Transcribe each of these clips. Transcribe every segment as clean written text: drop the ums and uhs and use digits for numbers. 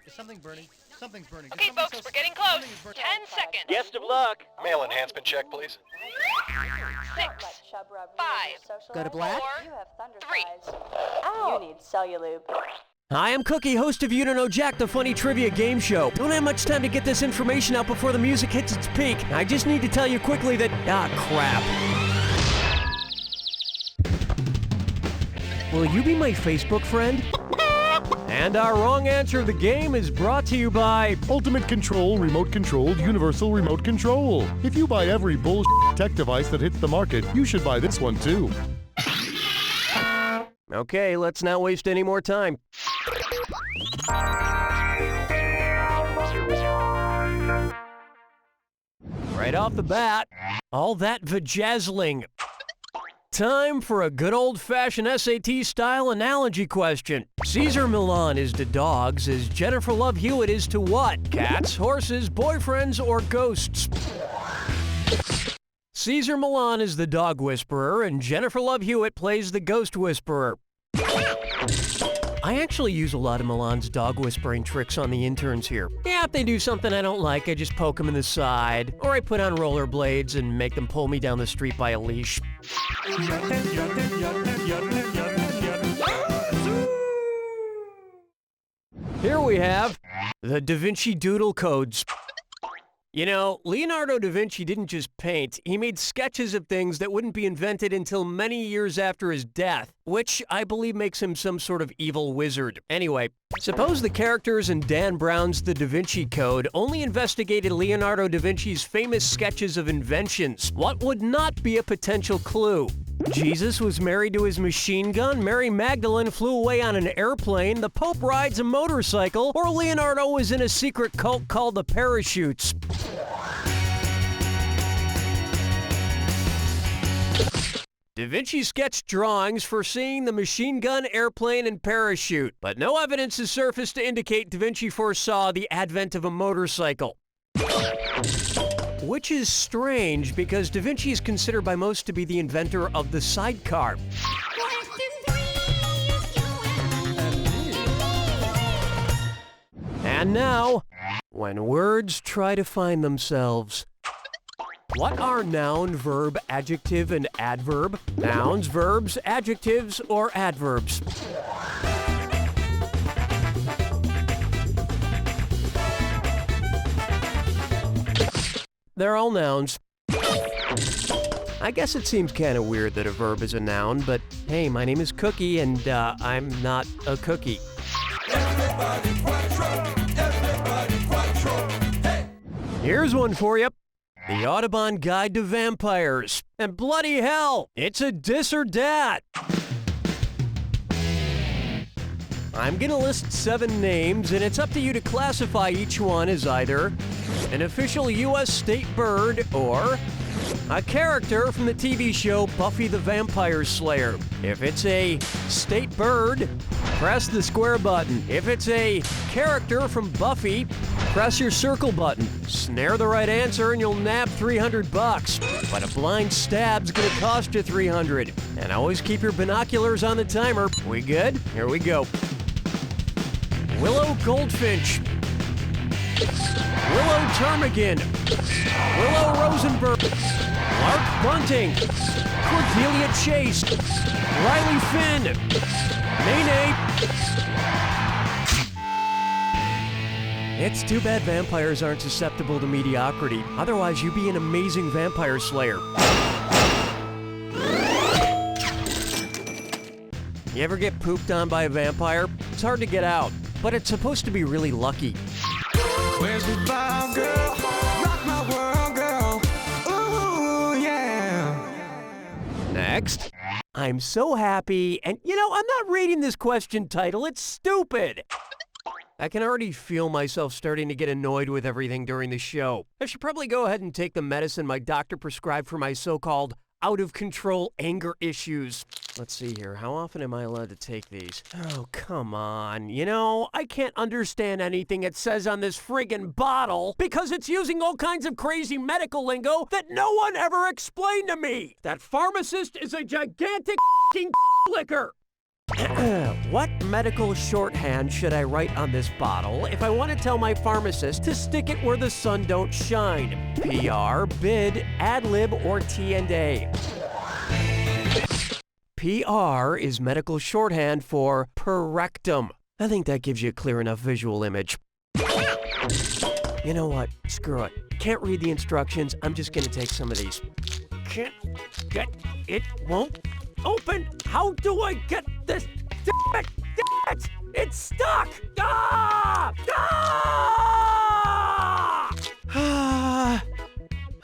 Is something burning? Something's burning. Okay, folks, we're getting close. 10 seconds. Best of luck. Mail enhancement check, please. 6, 5, Go to black. 4, 3. You need Cellulube. Hi, I'm Cookie, host of You Don't Know Jack, the funny trivia game show. Don't have much time to get this information out before the music hits its peak. I just need to tell you quickly that... crap. Will you be my Facebook friend? And our wrong answer of the game is brought to you by... Ultimate Control remote-controlled universal remote control. If you buy every bullshit tech device that hits the market, you should buy this one too. Okay, let's not waste any more time. Right off the bat, all that vajazzling. Time for a good old-fashioned SAT-style analogy question. Caesar Milan is to dogs as Jennifer Love Hewitt is to what? Cats, horses, boyfriends, or ghosts? Caesar Milan is the dog whisperer, and Jennifer Love Hewitt plays the ghost whisperer. I actually use a lot of Milan's dog whispering tricks on the interns here. Yeah, if they do something I don't like, I just poke them in the side, or I put on rollerblades and make them pull me down the street by a leash. Here we have the Da Vinci Doodle Codes. You know, Leonardo da Vinci didn't just paint, he made sketches of things that wouldn't be invented until many years after his death, which I believe makes him some sort of evil wizard. Anyway, suppose the characters in Dan Brown's The Da Vinci Code only investigated Leonardo da Vinci's famous sketches of inventions. What would not be a potential clue? Jesus was married to his machine gun, Mary Magdalene flew away on an airplane, the Pope rides a motorcycle, or Leonardo was in a secret cult called the Parachutes. Da Vinci sketched drawings foreseeing the machine gun, airplane, and parachute, but no evidence has surfaced to indicate Da Vinci foresaw the advent of a motorcycle. Which is strange because Da Vinci is considered by most to be the inventor of the sidecar. And now, when words try to find themselves. What are noun, verb, adjective, and adverb? Nouns, verbs, adjectives, or adverbs? They're all nouns. I guess it seems kind of weird that a verb is a noun, but hey, my name is Cookie, and I'm not a cookie. Here's one for you. The Audubon Guide to Vampires. And bloody hell, it's a dis or dat. I'm gonna list 7 names, and it's up to you to classify each one as either an official U.S. state bird or a character from the TV show Buffy the Vampire Slayer. If it's a state bird, press the square button. If it's a character from Buffy, press your circle button. Snare the right answer and you'll nab $300. But a blind stab's gonna cost you $300. And always keep your binoculars on the timer. We good? Here we go. Willow Goldfinch. Willow Termagant. Willow Rosenberg. Lark Bunting. Cordelia Chase. Riley Finn. Nene. It's too bad vampires aren't susceptible to mediocrity. Otherwise, you'd be an amazing vampire slayer. You ever get pooped on by a vampire? It's hard to get out, but it's supposed to be really lucky. Where's the vibe, girl? Rock my world, girl. Ooh, yeah. Next. I'm so happy, and you know, I'm not reading this question title. It's stupid. I can already feel myself starting to get annoyed with everything during the show. I should probably go ahead and take the medicine my doctor prescribed for my so-called out-of-control anger issues. Let's see here. How often am I allowed to take these? Oh, come on. You know, I can't understand anything it says on this friggin' bottle because it's using all kinds of crazy medical lingo that no one ever explained to me. That pharmacist is a gigantic f***ing licker. What medical shorthand should I write on this bottle if I want to tell my pharmacist to stick it where the sun don't shine? PR, bid, ad lib, or T&A? PR is medical shorthand for per rectum. I think that gives you a clear enough visual image. You know what? Screw it. Can't read the instructions. I'm just gonna take some of these. Can't get it. Won't open. How do I get this? Damn it! Damn it! It's stuck! Ah!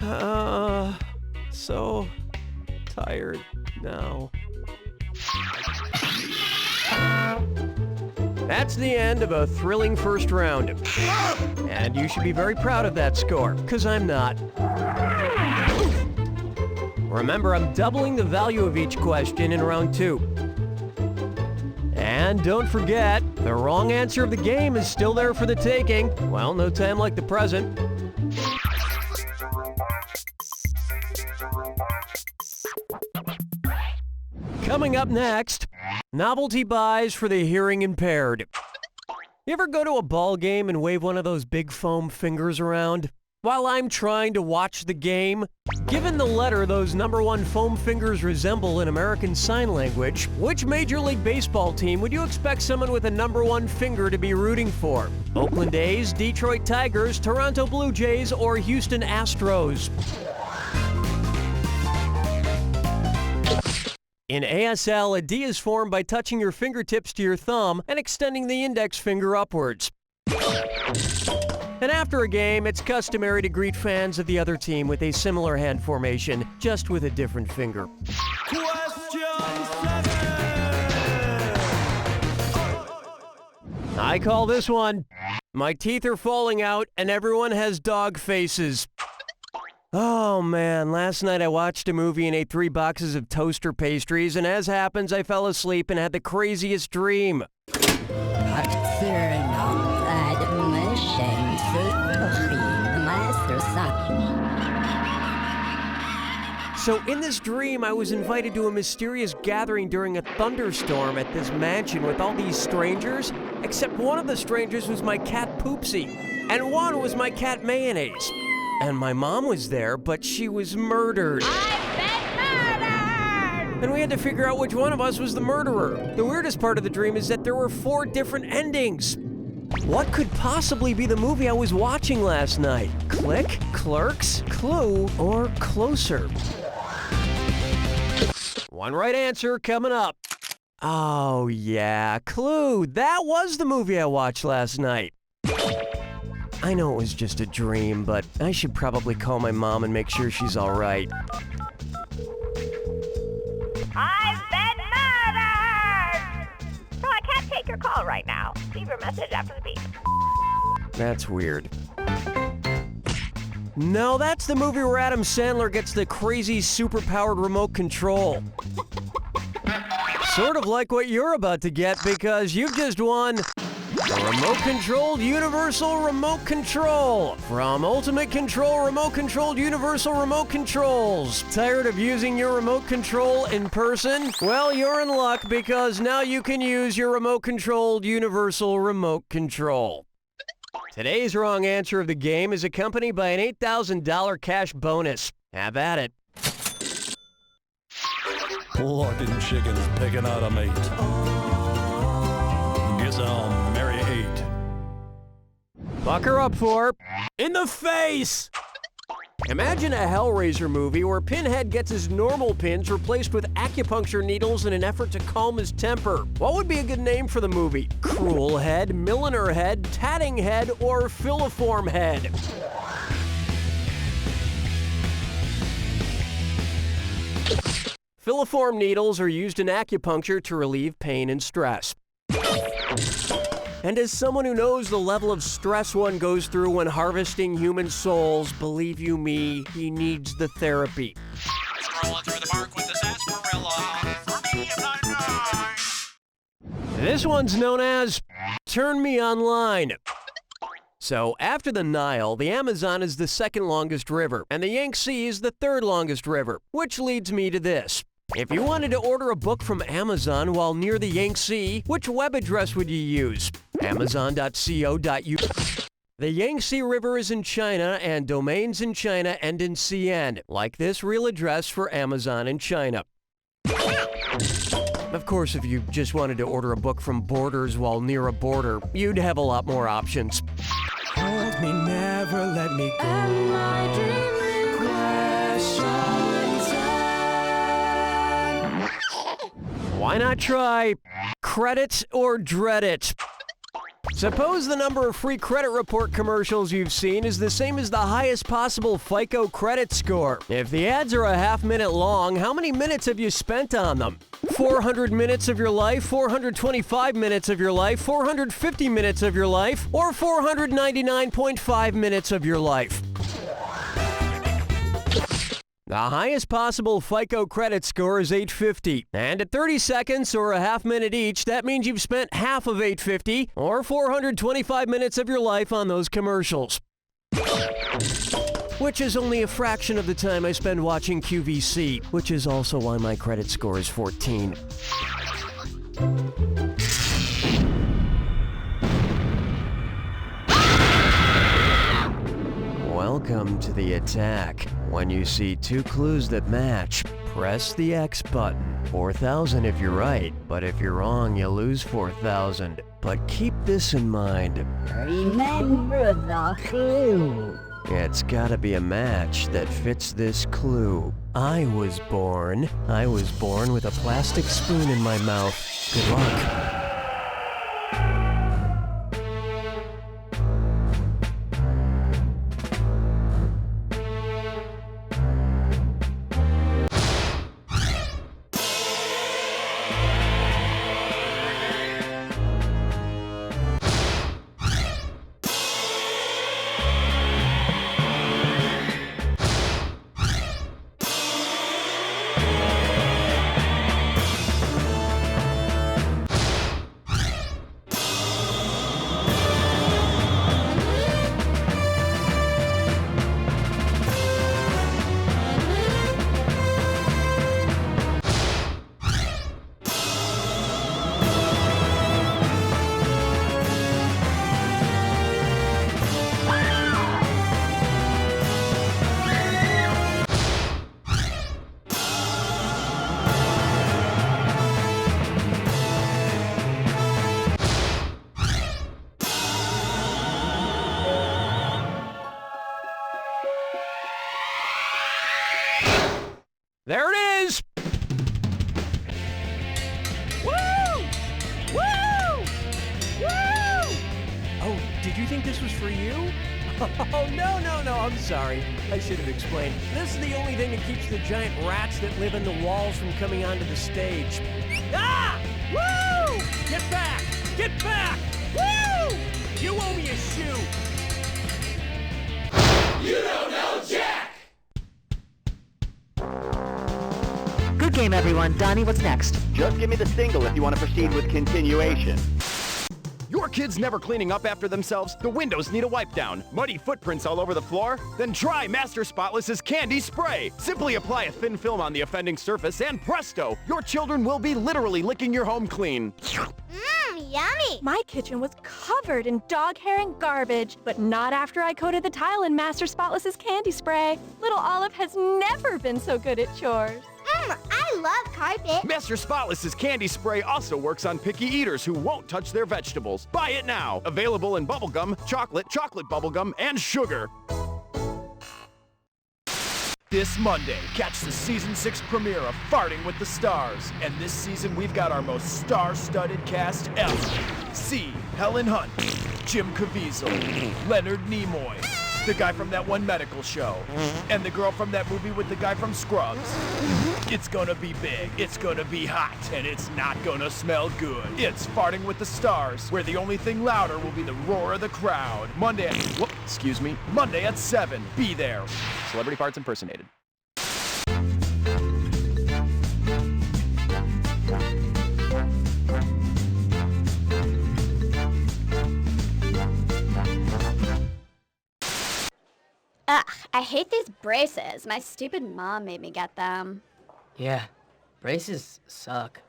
Ah! So tired now. That's the end of a thrilling first round. And you should be very proud of that score, because I'm not. Remember, I'm doubling the value of each question in round 2. And don't forget, the wrong answer of the game is still there for the taking. Well, no time like the present. Coming up next, novelty buys for the hearing impaired. You ever go to a ball game and wave one of those big foam fingers around? While I'm trying to watch the game, given the letter those #1 foam fingers resemble in American Sign Language, which Major League Baseball team would you expect someone with a #1 finger to be rooting for? Oakland A's, Detroit Tigers, Toronto Blue Jays, or Houston Astros? In ASL, a D is formed by touching your fingertips to your thumb and extending the index finger upwards. And after a game, it's customary to greet fans of the other team with a similar hand formation, just with a different finger. I call this one, my teeth are falling out and everyone has dog faces. Oh man, last night I watched a movie and ate 3 boxes of toaster pastries, and as happens, I fell asleep and had the craziest dream. So in this dream, I was invited to a mysterious gathering during a thunderstorm at this mansion with all these strangers, except one of the strangers was my cat Poopsie, and one was my cat Mayonnaise. And my mom was there, but she was murdered. I've been murdered! And we had to figure out which one of us was the murderer. The weirdest part of the dream is that there were 4 different endings. What could possibly be the movie I was watching last night? Click, Clerks, Clue, or Closer? One right answer coming up. Oh yeah, Clue. That was the movie I watched last night. I know it was just a dream, but I should probably call my mom and make sure she's all right. I've been murdered! So I can't take your call right now. Leave your message after the beep. That's weird. No, that's the movie where Adam Sandler gets the crazy superpowered remote control. Sort of like what you're about to get, because you've just won a remote-controlled universal remote control from Ultimate Control remote-controlled universal remote controls. Tired of using your remote control in person? Well, you're in luck, because now you can use your remote-controlled universal remote control. Today's wrong answer of the game is accompanied by an $8,000 cash bonus. Have at it. Plucking chickens picking out a mate. Guess I'll marry 8. Buck her up for In the Face! Imagine a Hellraiser movie where Pinhead gets his normal pins replaced with acupuncture needles in an effort to calm his temper. What would be a good name for the movie? Cruel Head, Milliner Head, Tatting Head, or Filiform Head? Filiform needles are used in acupuncture to relieve pain and stress. And as someone who knows the level of stress one goes through when harvesting human souls, believe you me, he needs the therapy. Strolling through the park with the sarsaparilla. For me, I'm not This one's known as Turn Me Online. So, after the Nile, the Amazon is the second longest river, and the Yangtze is the third longest river, which leads me to this. If you wanted to order a book from Amazon while near the Yangtze, which web address would you use? Amazon.co.uk. The Yangtze River is in China, and domains in China end in CN, like this real address for Amazon in China. Of course, if you just wanted to order a book from Borders while near a border, you'd have a lot more options. Hold me, never let me go. Am I dreaming? Question. Why not try credit or dread it? Suppose the number of free credit report commercials you've seen is the same as the highest possible FICO credit score. If the ads are a half-minute long, how many minutes have you spent on them? 400 minutes of your life, 425 minutes of your life, 450 minutes of your life, or 499.5 minutes of your life? The highest possible FICO credit score is 850, and at 30 seconds or a half minute each, that means you've spent half of 850 or 425 minutes of your life on those commercials. Which is only a fraction of the time I spend watching QVC, which is also why my credit score is 14. Welcome to the attack. When you see two clues that match, press the X button. 4,000 if you're right, but if you're wrong, you lose 4,000. But keep this in mind. Remember the clue. It's gotta be a match that fits this clue. I was born with a plastic spoon in my mouth. Good luck. There it is! Woo! Woo! Woo! Oh, did you think this was for you? Oh, no, I'm sorry. I should have explained. This is the only thing that keeps the giant rats that live in the walls from coming onto the stage. Ah! Woo! Get back! Get back! Woo! You owe me a shoe! You don't know Jack! Good game, everyone. Donnie, what's next? Just give me the single if you want to proceed with continuation. Your kids never cleaning up after themselves? The windows need a wipe down. Muddy footprints all over the floor? Then try Master Spotless's Candy Spray. Simply apply a thin film on the offending surface and presto, your children will be literally licking your home clean. Yummy! My kitchen was covered in dog hair and garbage, but not after I coated the tile in Master Spotless's Candy Spray. Little Olive has never been so good at chores. I love carpet. Master Spotless's Candy Spray also works on picky eaters who won't touch their vegetables. Buy it now. Available in bubblegum, chocolate bubblegum, and sugar. This Monday, catch the Season 6 premiere of Farting with the Stars. And this season, we've got our most star-studded cast ever. See Helen Hunt, Jim Caviezel, Leonard Nimoy, the guy from that one medical show, and the girl from that movie with the guy from Scrubs. It's gonna be big, it's gonna be hot, and it's not gonna smell good. It's Farting with the Stars, where the only thing louder will be the roar of the crowd. Monday at 7. Be there. Celebrity parts impersonated. Ugh, I hate these braces. My stupid mom made me get them. Yeah, Braces suck.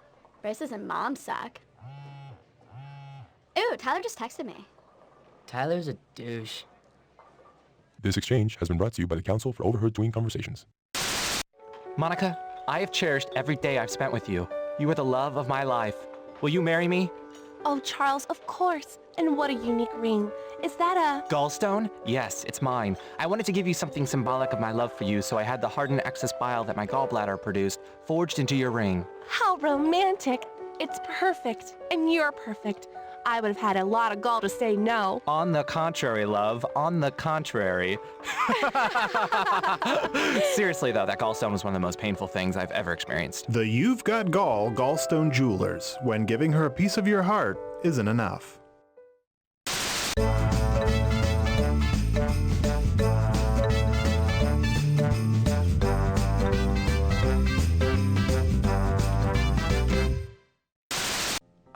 Braces and mom suck. Ooh, Tyler just texted me. Tyler's a douche. This exchange has been brought to you by the Council for Overheard Tween Conversations. Monica, I have cherished every day I've spent with you. You are the love of my life. Will you marry me? Oh, Charles, of course. And what a unique ring. Is that a... Gallstone? Yes, it's mine. I wanted to give you something symbolic of my love for you, so I had the hardened excess bile that my gallbladder produced forged into your ring. How romantic. It's perfect. And you're perfect. I would have had a lot of gall to say no. On the contrary, love. On the contrary. Seriously, though, that gallstone was one of the most painful things I've ever experienced. The You've Got Gall Gallstone Jewelers. When giving her a piece of your heart isn't enough.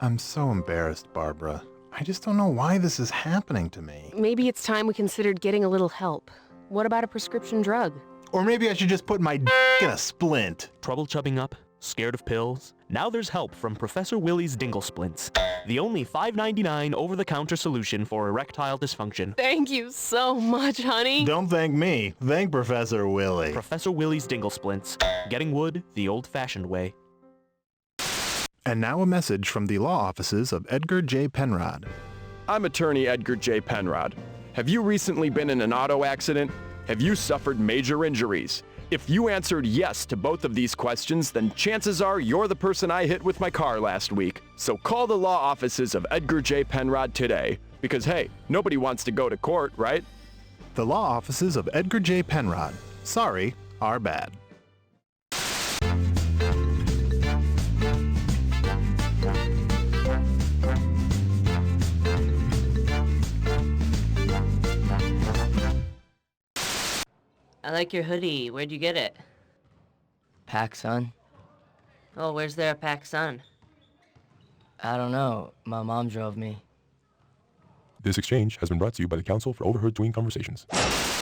I'm so embarrassed, Barbara. I just don't know why this is happening to me. Maybe it's time we considered getting a little help. What about a prescription drug? Or maybe I should just put my in a splint. Trouble chubbing up? Scared of pills? Now there's help from Professor Willie's Dingle Splints, the only $5.99 over-the-counter solution for erectile dysfunction. Thank you so much, honey. Don't thank me. Thank Professor Willie. Professor Willie's Dingle Splints, getting wood the old-fashioned way. And now a message from the law offices of Edgar J. Penrod. I'm attorney Edgar J. Penrod. Have you recently been in an auto accident? Have you suffered major injuries? If you answered yes to both of these questions, then chances are you're the person I hit with my car last week. So call the law offices of Edgar J. Penrod today. Because hey, nobody wants to go to court, right? The law offices of Edgar J. Penrod. Sorry, our bad. I like your hoodie. Where'd you get it? PacSun. Oh, where's there a PacSun? I don't know. My mom drove me. This exchange has been brought to you by the Council for Overheard Tween Conversations.